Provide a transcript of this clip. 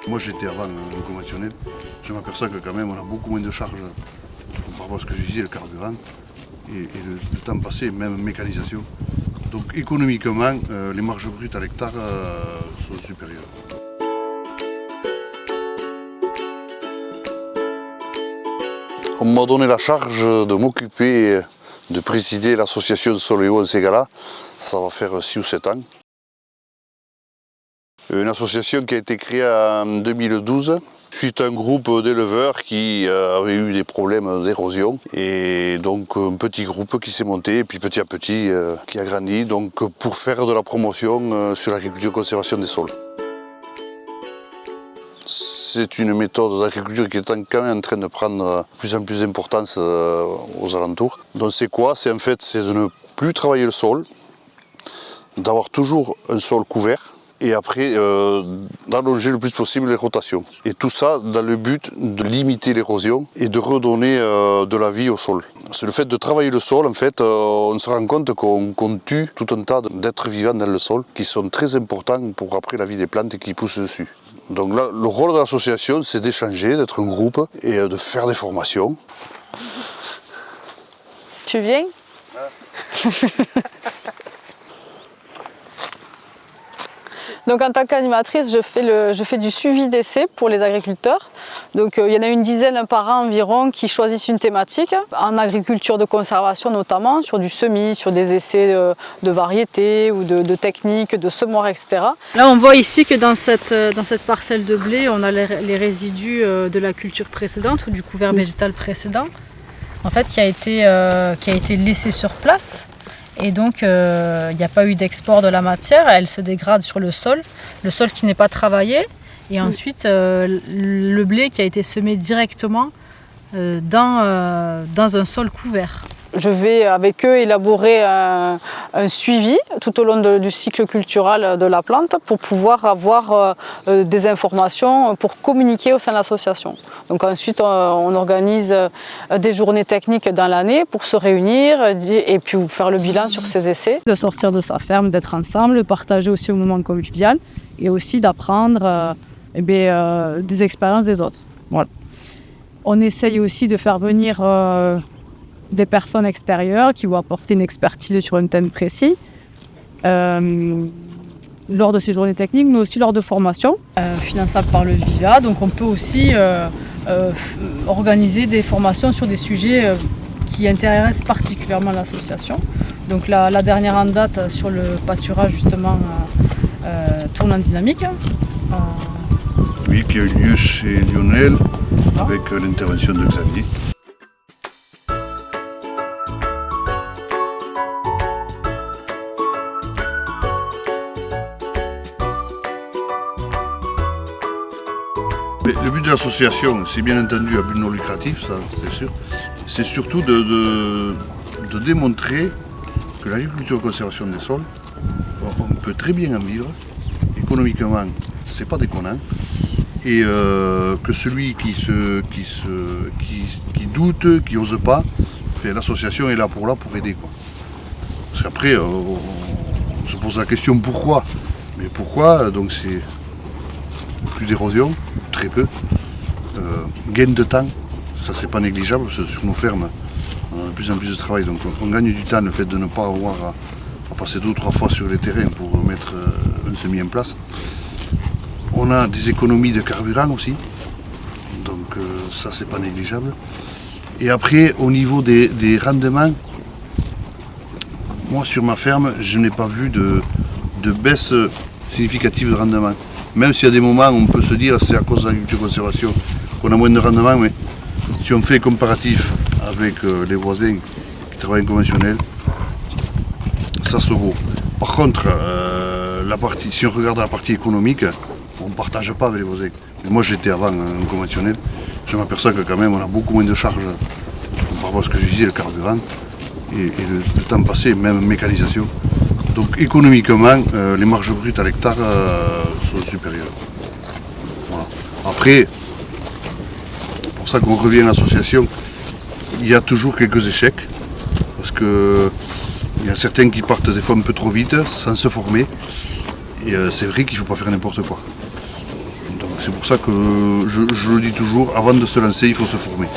Moi j'étais avant un conventionnel, je m'aperçois que quand même on a beaucoup moins de charges par rapport à ce que je disais, le carburant et le temps passé, même mécanisation. Donc économiquement, les marges brutes à l'hectare sont supérieures. On m'a donné la charge de m'occuper, de présider l'association Soleil Ségala. Ça va faire 6 ou 7 ans. Une association qui a été créée en 2012 suite à un groupe d'éleveurs qui avait eu des problèmes d'érosion. Et donc un petit groupe qui s'est monté et puis petit à petit qui a grandi donc, pour faire de la promotion sur l'agriculture conservation des sols. C'est une méthode d'agriculture qui est quand même en train de prendre de plus en plus d'importance aux alentours. Donc c'est quoi? C'est de ne plus travailler le sol, d'avoir toujours un sol couvert et après d'allonger le plus possible les rotations. Et tout ça dans le but de limiter l'érosion et de redonner de la vie au sol. C'est le fait de travailler le sol, en fait, on se rend compte qu'on tue tout un tas d'êtres vivants dans le sol qui sont très importants pour après la vie des plantes qui poussent dessus. Donc là, le rôle de l'association, c'est d'échanger, d'être un groupe et de faire des formations. Tu viens? Donc en tant qu'animatrice, je fais du suivi d'essais pour les agriculteurs. Donc il y en a une dizaine par an environ qui choisissent une thématique, en agriculture de conservation notamment, sur du semis, sur des essais de variétés ou de techniques, de semoirs, etc. Là on voit ici que dans cette parcelle de blé, on a les résidus de la culture précédente ou du couvert végétal précédent, en fait, qui a été laissé sur place. Et donc, il n'y a pas eu d'export de la matière, elle se dégrade sur le sol qui n'est pas travaillé. Et ensuite, le blé qui a été semé directement dans un sol couvert. Je vais avec eux élaborer un suivi tout au long du cycle culturel de la plante pour pouvoir avoir des informations pour communiquer au sein de l'association. Donc ensuite on organise des journées techniques dans l'année pour se réunir et puis faire le bilan sur ces essais. De sortir de sa ferme, d'être ensemble, de partager aussi au moment convivial et aussi d'apprendre des expériences des autres. Voilà. On essaye aussi de faire venir des personnes extérieures qui vont apporter une expertise sur un thème précis lors de ces journées techniques, mais aussi lors de formations finançables par le VIVA. Donc on peut aussi organiser des formations sur des sujets qui intéressent particulièrement l'association. Donc la dernière en date sur le pâturage justement tournant dynamique. Oui, qui a eu lieu chez Lionel avec l'intervention de Xavier. Le but de l'association, c'est bien entendu à but non lucratif, ça c'est sûr. C'est surtout de démontrer que l'agriculture de conservation des sols, on peut très bien en vivre. Économiquement, c'est pas déconnant. Et que celui qui doute, qui n'ose pas, l'association est là pour aider, quoi. Parce qu'après, on se pose la question pourquoi. Mais pourquoi? Donc c'est plus d'érosion, très peu. Gain de temps, ça c'est pas négligeable, parce que sur nos fermes, on a de plus en plus de travail, donc on gagne du temps, le fait de ne pas avoir à passer 2 ou 3 fois sur les terrains pour mettre un semis en place. On a des économies de carburant aussi, donc ça c'est pas négligeable. Et après, au niveau des rendements, moi sur ma ferme, je n'ai pas vu de baisse significative de rendement. Même s'il y a des moments où on peut se dire c'est à cause de l'agriculture conservation qu'on a moins de rendement, mais si on fait comparatif avec les voisins qui travaillent en conventionnel, ça se vaut. Par contre, si on regarde la partie économique, on ne partage pas avec les voisins. Mais moi j'étais avant en conventionnel, je m'aperçois que quand même on a beaucoup moins de charges par rapport à ce que je disais, le carburant et le temps passé, même mécanisation. Donc économiquement, les marges brutes à l'hectare sont supérieures. Voilà. Après, c'est pour ça qu'on revient à l'association, il y a toujours quelques échecs, parce qu'il y a certains qui partent des fois un peu trop vite, sans se former, et c'est vrai qu'il ne faut pas faire n'importe quoi. Donc C'est pour ça que je le dis toujours, avant de se lancer, il faut se former.